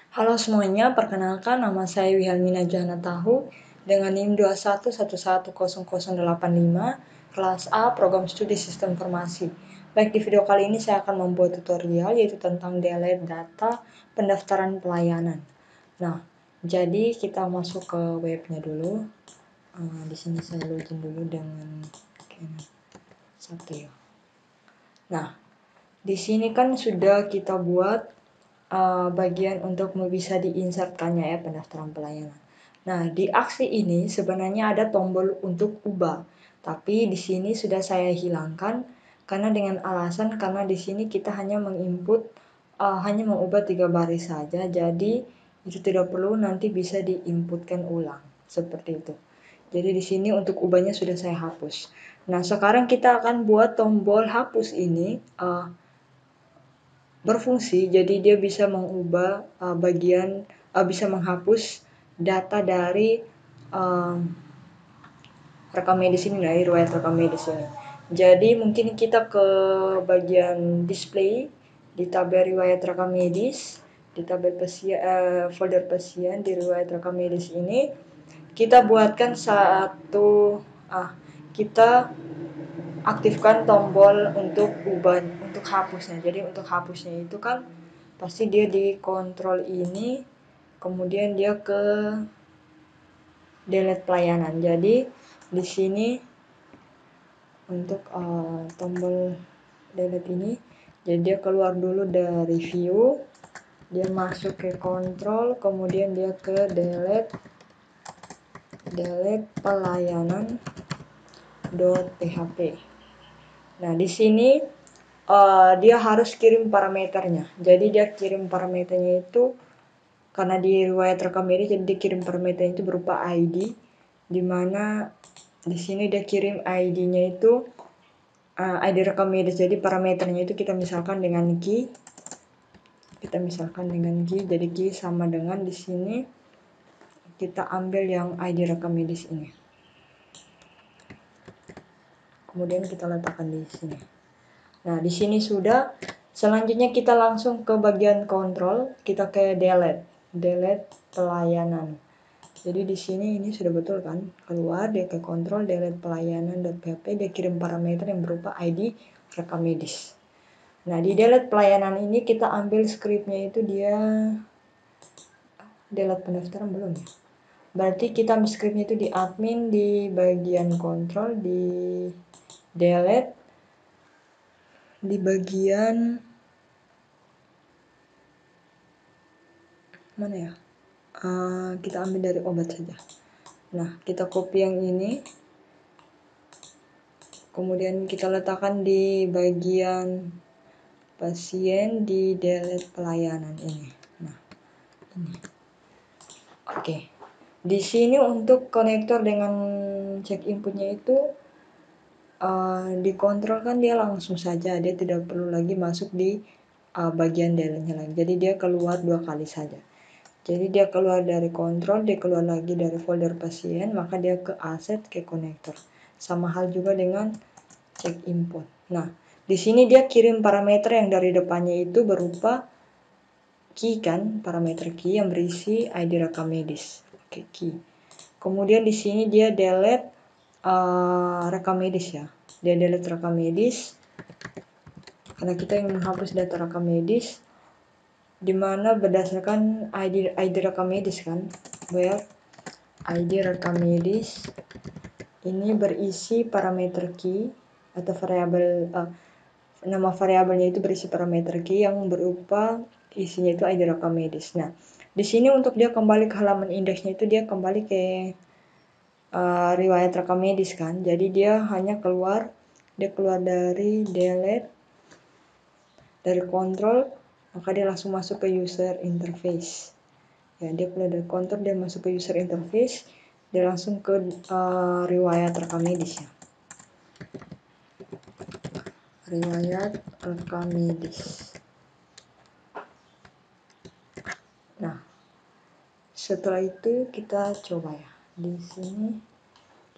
Halo semuanya, perkenalkan nama saya Wihelmina Jana Tahu dengan NIM 211101085, kelas A, Program Studi Sistem Informasi. Baik, di video kali ini saya akan membuat tutorial yaitu tentang delete data pendaftaran pelayanan. Nah, jadi kita masuk ke webnya dulu. Di sini saya login dulu dengan satu ya. Nah, di sini kan sudah kita buat bagian untuk bisa diinsertkannya ya pendaftaran pelayanan. Nah, di aksi ini sebenarnya ada tombol untuk ubah, tapi di sini sudah saya hilangkan karena dengan alasan karena di sini kita hanya menginput hanya mengubah 3 baris saja, jadi itu tidak perlu nanti bisa diinputkan ulang seperti itu. Jadi di sini untuk ubahnya sudah saya hapus. Nah, sekarang kita akan buat tombol hapus ini berfungsi, jadi dia bisa mengubah bisa menghapus data dari rekam medis ini, dari riwayat rekam medis ini. Jadi mungkin kita ke bagian display di tabel riwayat rekam medis, di tabel folder pasien di riwayat rekam medis ini kita buatkan kita aktifkan tombol untuk hapusnya. Jadi untuk hapusnya itu kan pasti dia di kontrol ini, kemudian dia ke delete pelayanan. Jadi di sini untuk tombol delete ini, jadi dia keluar dulu dari view, dia masuk ke kontrol, kemudian dia ke delete pelayanan.php. Nah, di sini dia harus kirim parameternya. Jadi dia kirim parameternya itu karena di riwayat rekam medis, jadi dia kirim parameternya itu berupa ID, di mana di sini dia kirim ID-nya itu ID rekam medis. Jadi parameternya itu kita misalkan dengan key. Jadi key sama dengan di sini kita ambil yang ID rekam medis ini. Kemudian kita letakkan di sini. Nah, di sini sudah. Selanjutnya kita langsung ke bagian kontrol, kita ke delete pelayanan. Jadi di sini ini sudah betul kan? Keluar dia ke kontrol delete pelayanan.php, dia kirim parameter yang berupa ID rekam medis. Nah, di delete pelayanan ini kita ambil scriptnya itu dia delete pendaftaran belum ya? Berarti kita ambil scriptnya itu di admin, di bagian kontrol, di delete, di bagian mana ya? Kita ambil dari obat saja. Nah, kita copy yang ini, kemudian kita letakkan di bagian pasien di delete pelayanan ini. Nah, ini. Oke. Di sini untuk konektor dengan cek inputnya itu dikontrol kan dia langsung saja, dia tidak perlu lagi masuk di bagian delete-nya lagi. Jadi dia keluar 2 kali saja. Jadi dia keluar dari kontrol, dia keluar lagi dari folder pasien, maka dia ke aset, ke konektor. Sama hal juga dengan cek input. Nah, di sini dia kirim parameter yang dari depannya itu berupa key kan, parameter key yang berisi ID rekam medis. Oke, key. Kemudian di sini dia delete rekam medis ya. Dia delete rekam medis karena kita ingin menghapus data rekam medis, dimana berdasarkan ID rekam medis kan, where ID rekam medis ini berisi parameter key atau variabel nama variabelnya itu berisi parameter key yang berupa isinya itu ID rekam medis. Nah, di sini untuk dia kembali ke halaman indeksnya itu dia kembali ke riwayat rekam medis kan. Jadi dia hanya keluar dari delete, dari kontrol, maka dia langsung masuk ke user interface. Ya, dia keluar dari kontrol, dia masuk ke user interface, dia langsung ke riwayat rekam medis ya. Riwayat rekam medis. Nah, setelah itu kita coba ya. Di sini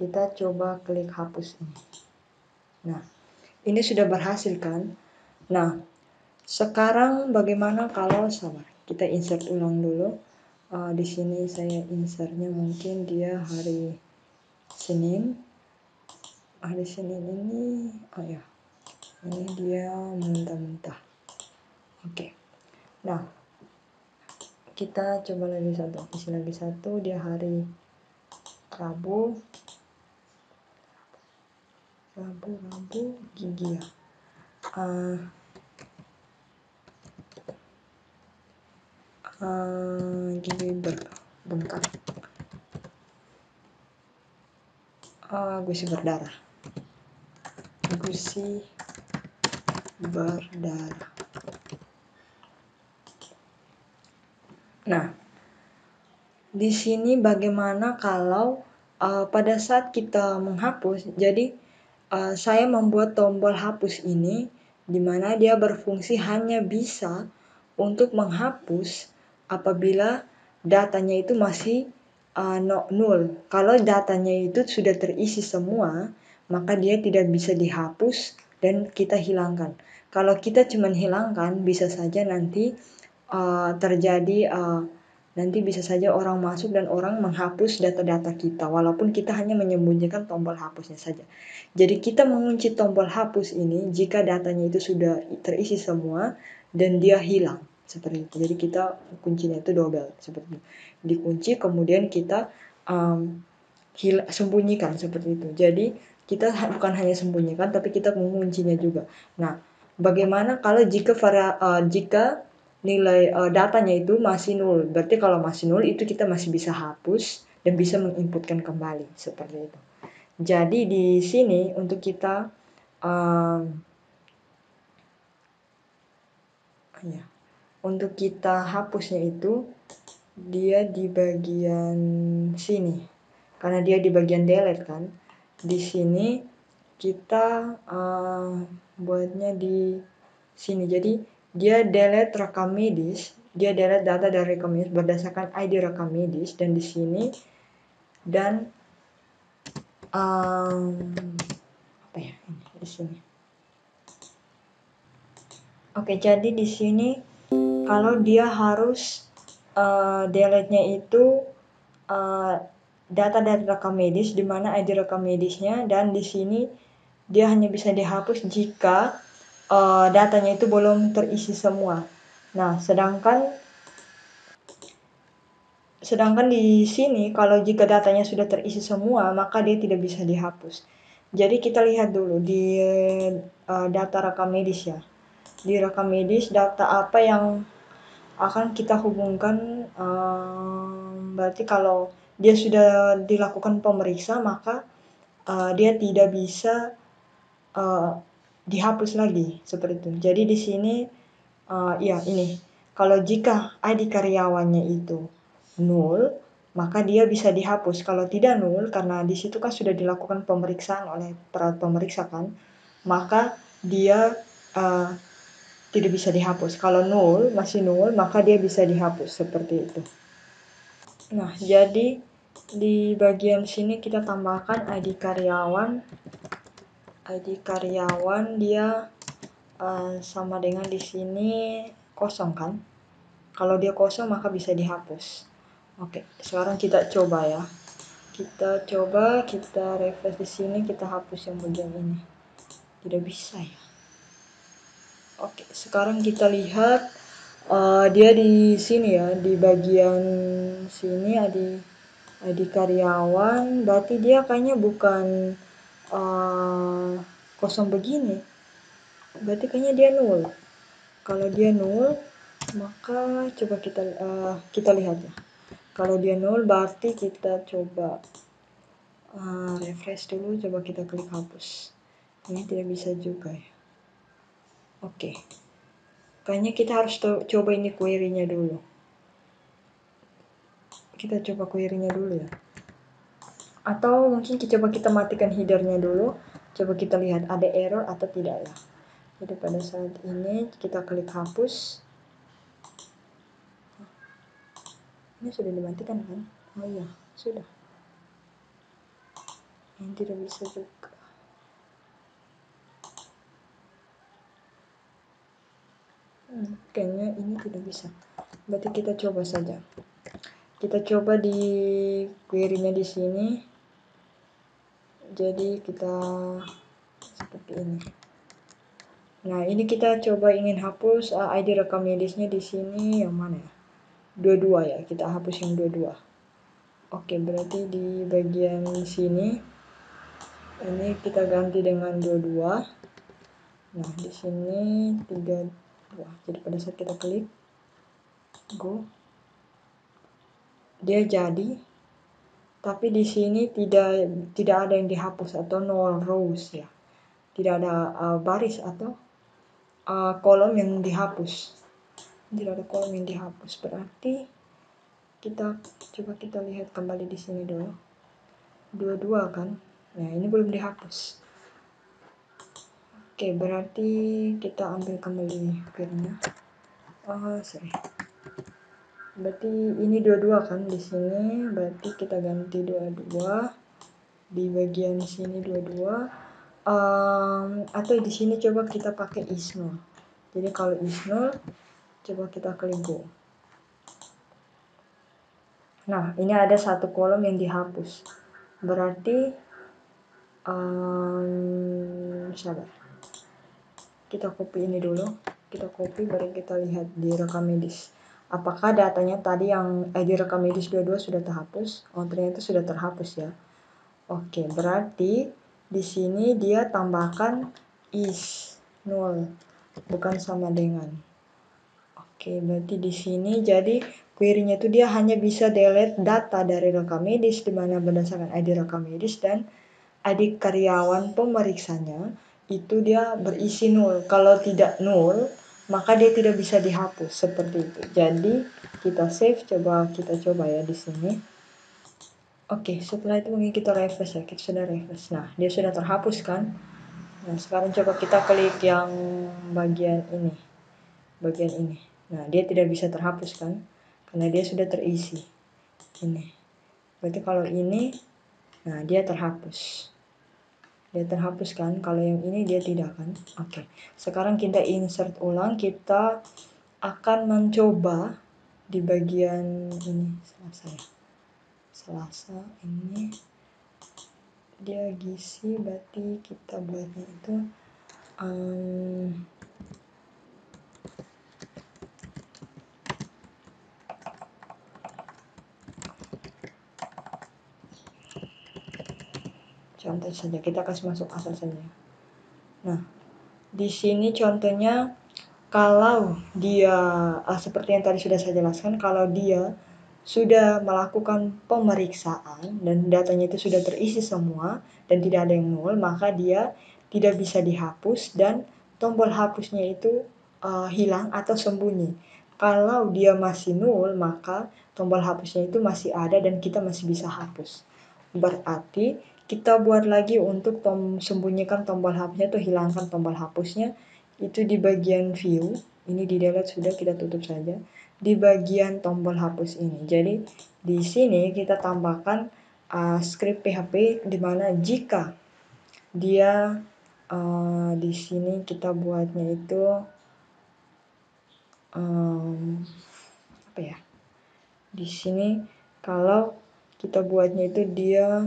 kita coba klik hapus ini. Nah, ini sudah berhasil kan? Nah, sekarang bagaimana kalau sabar? kita insert ulang dulu. Di sini saya insertnya mungkin dia hari Senin. Hari Senin ini, ini dia mentah-mentah. Oke. Nah, kita coba lagi isi lagi satu, dia hari Rabu gigi ya. Gigi bengkak, gusi berdarah. Nah, di sini bagaimana kalau pada saat kita menghapus, jadi saya membuat tombol hapus ini di mana dia berfungsi hanya bisa untuk menghapus apabila datanya itu masih nol. Kalau datanya itu sudah terisi semua, maka dia tidak bisa dihapus dan kita hilangkan. Kalau kita cuma hilangkan, bisa saja nanti terjadi nanti bisa saja orang masuk dan orang menghapus data-data kita, walaupun kita hanya menyembunyikan tombol hapusnya saja. Jadi kita mengunci tombol hapus ini jika datanya itu sudah terisi semua dan dia hilang, seperti itu. Jadi kita kuncinya itu double, seperti itu. Dikunci kemudian kita sembunyikan, seperti itu. Jadi kita bukan hanya sembunyikan, tapi kita menguncinya juga. Nah, bagaimana kalau jika nilai datanya itu masih nol? Berarti kalau masih nol itu kita masih bisa hapus dan bisa menginputkan kembali, seperti itu. Jadi di sini untuk kita untuk kita hapusnya itu dia di bagian sini, karena dia di bagian delete kan. Di sini kita buatnya di sini. Jadi dia delete rekam medis, dia delete data dari rekam medis berdasarkan ID rekam medis, dan di sini dan di sini. Oke, jadi di sini kalau dia harus delete-nya itu data dari rekam medis, di mana ID rekam medisnya, dan di sini dia hanya bisa dihapus jika datanya itu belum terisi semua. Nah, sedangkan di sini kalau jika datanya sudah terisi semua, maka dia tidak bisa dihapus. Jadi kita lihat dulu di data rekam medis ya. Di rekam medis data apa yang akan kita hubungkan, berarti kalau dia sudah dilakukan pemeriksa, maka dia tidak bisa dihapus lagi, seperti itu. Jadi di sini ini kalau jika ID karyawannya itu nol, maka dia bisa dihapus. Kalau tidak nol, karena di situ kan sudah dilakukan pemeriksaan oleh perawat pemeriksa kan, maka dia tidak bisa dihapus. Kalau nol, masih nol, maka dia bisa dihapus, seperti itu. Nah, jadi di bagian sini kita tambahkan ID karyawan. ID karyawan dia sama dengan di sini kosong kan. Kalau dia kosong maka bisa dihapus. Oke, sekarang kita coba ya. Kita coba, kita refresh di sini, kita hapus yang bagian ini. Tidak bisa ya. Oke, sekarang kita lihat dia di sini ya, di bagian sini ada ID karyawan, berarti dia kayaknya bukan kosong begini, berarti kayaknya dia nol. Kalau dia nol, maka coba kita lihat ya. Kalau dia nol, berarti kita coba refresh dulu, coba kita klik hapus. Ini tidak bisa juga ya. Oke. Kayaknya kita harus coba ini query-nya dulu. Kita coba query-nya dulu ya. Atau mungkin coba kita matikan header-nya dulu. Coba kita lihat ada error atau tidak ya. Jadi pada saat ini kita klik hapus. Ini sudah dimatikan kan? Oh iya, sudah. Ini tidak bisa juga. Kayaknya ini tidak bisa. Berarti kita coba saja. Kita coba di query-nya di sini. Jadi kita seperti ini. Nah, ini kita coba ingin hapus ID rekam medisnya di sini yang mana ya? 22 ya, kita hapus yang 22. Oke, berarti di bagian sini ini kita ganti dengan 22. Nah, di sini 32. Jadi pada saat kita klik go, dia jadi, tapi di sini tidak ada yang dihapus atau no rows ya. Tidak ada baris atau kolom yang dihapus. Tidak ada kolom yang dihapus, berarti kita coba kita lihat kembali di sini dulu. 22 kan? Nah, ini belum dihapus. Oke, berarti kita ambil kembali query-nya. Sorry. Berarti ini 22 kan di sini, berarti kita ganti 22 di bagian sini 22. Atau di sini coba kita pakai is null. Jadi kalau is null, coba kita klik go. Nah, ini ada satu kolom yang dihapus. Berarti sabar. Kita copy ini dulu. Kita copy baru kita lihat di rekam medis. Apakah datanya tadi yang di rekam medis 22 sudah terhapus? Oh, ternyata sudah terhapus ya. Oke, berarti di sini dia tambahkan is null, bukan sama dengan. Oke, berarti di sini jadi query-nya itu dia hanya bisa delete data dari rekam medis di mana berdasarkan ID rekam medis dan ID karyawan pemeriksanya itu dia berisi nol. Kalau tidak nol, maka dia tidak bisa dihapus seperti itu. Jadi kita save, kita coba ya di sini. Oke, setelah itu mungkin kita refresh ya. Kita sudah refresh. Nah, dia sudah terhapus kan? Nah, sekarang coba kita klik yang bagian ini. Bagian ini. Nah, dia tidak bisa terhapus kan? Karena dia sudah terisi. Ini. Berarti kalau ini, nah dia terhapus. Dia terhapus kan? Kalau yang ini dia tidak kan? Oke. Sekarang kita insert ulang. Kita akan mencoba di bagian ini. Selasa ini dia gizi, berarti kita buatnya itu contoh saja, kita kasih masuk asal saja. Nah, di sini contohnya kalau dia seperti yang tadi sudah saya jelaskan, kalau dia sudah melakukan pemeriksaan dan datanya itu sudah terisi semua dan tidak ada yang nol, maka dia tidak bisa dihapus dan tombol hapusnya itu hilang atau sembunyi. Kalau dia masih nol, maka tombol hapusnya itu masih ada dan kita masih bisa hapus. Berarti kita buat lagi untuk sembunyikan tombol hapusnya atau hilangkan tombol hapusnya itu di bagian view. Ini di delete sudah, kita tutup saja. Di bagian tombol hapus ini. Jadi di sini kita tambahkan script PHP di mana jika dia di sini kita buatnya itu apa ya? Di sini kalau kita buatnya itu dia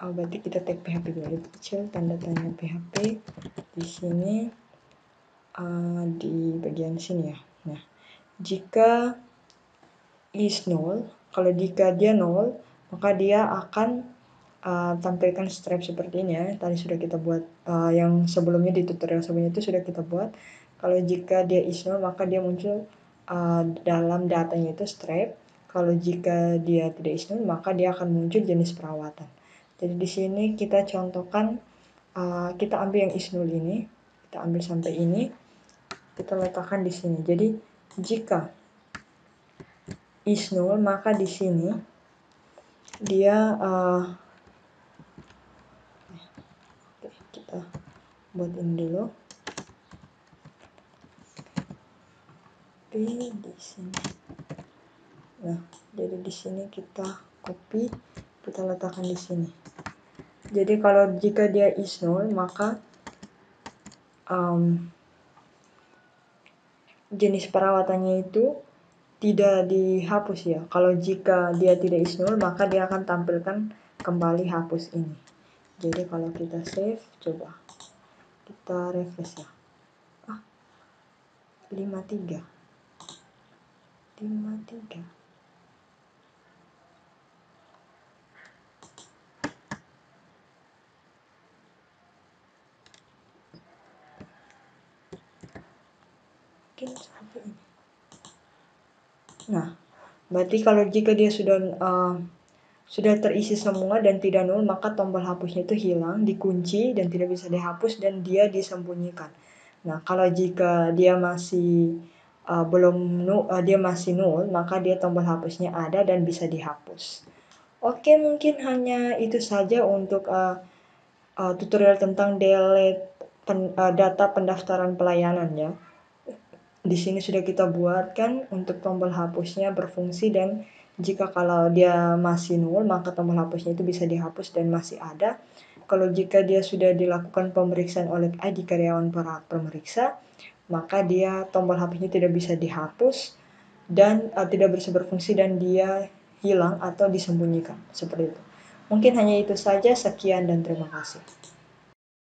berarti kita tag PHP dulu kecil, tanda tanya PHP di sini di bagian sini ya. Nah, jika is null, kalau jika dia nol, maka dia akan tampilkan stripe seperti ini ya. Tadi sudah kita buat yang sebelumnya di tutorial sebelumnya itu sudah kita buat. Kalau jika dia is null, maka dia muncul dalam datanya itu stripe. Kalau jika dia tidak is null, maka dia akan muncul jenis perawatan. Jadi di sini kita contohkan, kita ambil yang is null ini, kita ambil sampai ini, kita letakkan di sini. Jadi jika is null, maka di sini dia kita buat ini dulu. Di sini. Nah, jadi di sini kita copy, kita letakkan di sini. Jadi kalau jika dia is null, maka jenis perawatannya itu tidak dihapus ya. Kalau jika dia tidak is null, maka dia akan tampilkan kembali hapus ini. Jadi kalau kita save, coba kita refresh ya. 53. Mungkin sampai ini. Nah, berarti kalau jika dia sudah terisi semua dan tidak nol, maka tombol hapusnya itu hilang, dikunci dan tidak bisa dihapus dan dia disembunyikan. Nah, kalau jika dia masih dia masih nol, maka dia tombol hapusnya ada dan bisa dihapus. Oke, mungkin hanya itu saja untuk tutorial tentang delete data pendaftaran pelayanan ya. Di sini sudah kita buatkan untuk tombol hapusnya berfungsi, dan jika kalau dia masih nol, maka tombol hapusnya itu bisa dihapus dan masih ada. Kalau jika dia sudah dilakukan pemeriksaan oleh ID karyawan pemeriksa, maka dia tombol hapusnya tidak bisa dihapus dan tidak bisa berfungsi dan dia hilang atau disembunyikan. Seperti itu. Mungkin hanya itu saja. Sekian dan terima kasih.